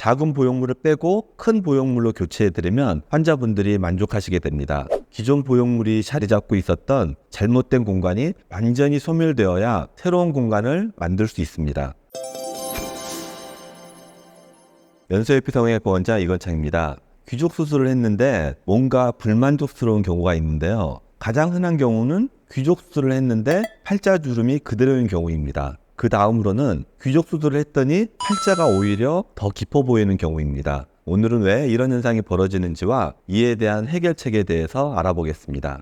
작은 보형물을 빼고 큰 보형물로 교체해드리면 환자분들이 만족하시게 됩니다. 기존 보형물이 자리 잡고 있었던 잘못된 공간이 완전히 소멸되어야 새로운 공간을 만들 수 있습니다. 연세회피성형외과 원장 이건창입니다. 귀족 수술을 했는데 뭔가 불만족스러운 경우가 있는데요. 가장 흔한 경우는 귀족 수술을 했는데 팔자주름이 그대로인 경우입니다. 그 다음으로는 귀족 수술을 했더니 팔자가 오히려 더 깊어 보이는 경우입니다. 오늘은 왜 이런 현상이 벌어지는지와 이에 대한 해결책에 대해서 알아보겠습니다.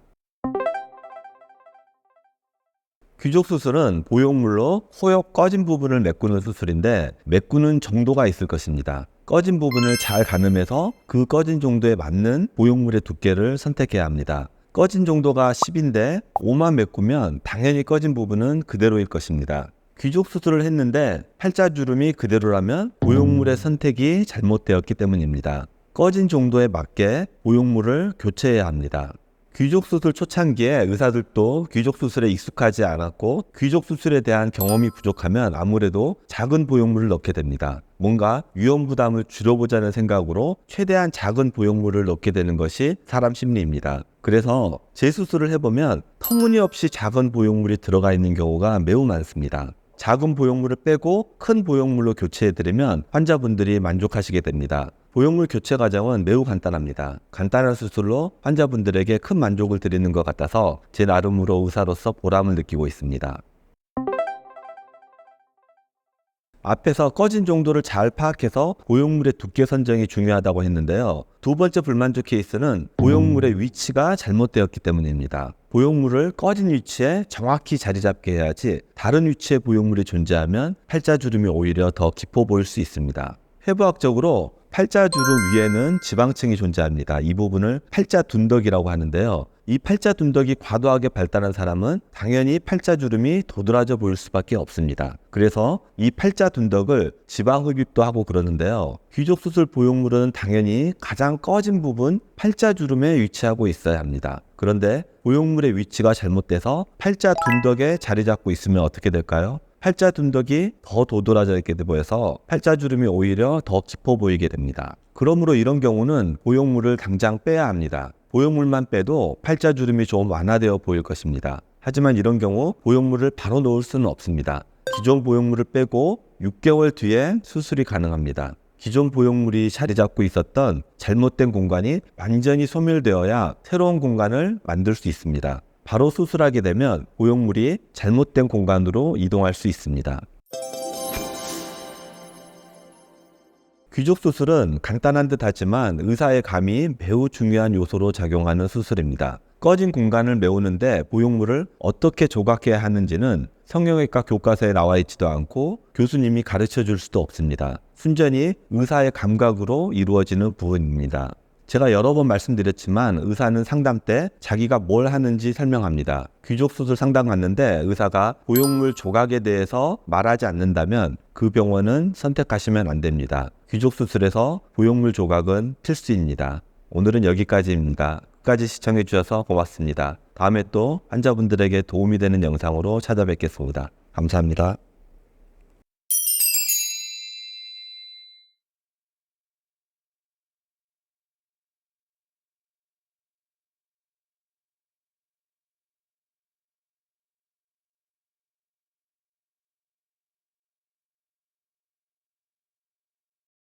귀족 수술은 보형물로 호역 꺼진 부분을 메꾸는 수술인데 메꾸는 정도가 있을 것입니다. 꺼진 부분을 잘 가늠해서 그 꺼진 정도에 맞는 보형물의 두께를 선택해야 합니다. 꺼진 정도가 10인데 5만 메꾸면 당연히 꺼진 부분은 그대로일 것입니다. 귀족 수술을 했는데 팔자주름이 그대로라면 보형물의 선택이 잘못되었기 때문입니다. 꺼진 정도에 맞게 보형물을 교체해야 합니다. 귀족 수술 초창기에 의사들도 귀족 수술에 익숙하지 않았고 귀족 수술에 대한 경험이 부족하면 아무래도 작은 보형물을 넣게 됩니다. 뭔가 위험 부담을 줄여보자는 생각으로 최대한 작은 보형물을 넣게 되는 것이 사람 심리입니다. 그래서 재수술을 해보면 터무니없이 작은 보형물이 들어가 있는 경우가 매우 많습니다. 작은 보형물을 빼고 큰 보형물로 교체해드리면 환자분들이 만족하시게 됩니다. 보형물 교체 과정은 매우 간단합니다. 간단한 수술로 환자분들에게 큰 만족을 드리는 것 같아서 제 나름으로 의사로서 보람을 느끼고 있습니다. 앞에서 꺼진 정도를 잘 파악해서 보형물의 두께 선정이 중요하다고 했는데요. 두 번째 불만족 케이스는 보형물의 위치가 잘못되었기 때문입니다. 보형물을 꺼진 위치에 정확히 자리 잡게 해야지 다른 위치의 보형물이 존재하면 팔자주름이 오히려 더 깊어 보일 수 있습니다. 해부학적으로 팔자주름 위에는 지방층이 존재합니다. 이 부분을 팔자둔덕이라고 하는데요. 이 팔자둔덕이 과도하게 발달한 사람은 당연히 팔자주름이 도드라져 보일 수밖에 없습니다. 그래서 이 팔자둔덕을 지방흡입도 하고 그러는데요. 귀족수술 보형물은 당연히 가장 꺼진 부분 팔자주름에 위치하고 있어야 합니다. 그런데 보형물의 위치가 잘못돼서 팔자둔덕에 자리 잡고 있으면 어떻게 될까요? 팔자둔덕이 더 도드라져 있게 보여서 팔자주름이 오히려 더 깊어 보이게 됩니다. 그러므로 이런 경우는 보형물을 당장 빼야 합니다. 보형물만 빼도 팔자주름이 좀 완화되어 보일 것입니다. 하지만 이런 경우 보형물을 바로 놓을 수는 없습니다. 기존 보형물을 빼고 6개월 뒤에 수술이 가능합니다. 기존 보형물이 자리 잡고 있었던 잘못된 공간이 완전히 소멸되어야 새로운 공간을 만들 수 있습니다. 바로 수술하게 되면 보형물이 잘못된 공간으로 이동할 수 있습니다. 귀족 수술은 간단한 듯 하지만 의사의 감이 매우 중요한 요소로 작용하는 수술입니다. 꺼진 공간을 메우는데 보형물을 어떻게 조각해야 하는지는 성형외과 교과서에 나와 있지도 않고 교수님이 가르쳐 줄 수도 없습니다. 순전히 의사의 감각으로 이루어지는 부분입니다. 제가 여러 번 말씀드렸지만 의사는 상담 때 자기가 뭘 하는지 설명합니다. 귀족 수술 상담 갔는데 의사가 보형물 조각에 대해서 말하지 않는다면 그 병원은 선택하시면 안 됩니다. 귀족 수술에서 보형물 조각은 필수입니다. 오늘은 여기까지입니다. 끝까지 시청해 주셔서 고맙습니다. 다음에 또 환자분들에게 도움이 되는 영상으로 찾아뵙겠습니다. 감사합니다.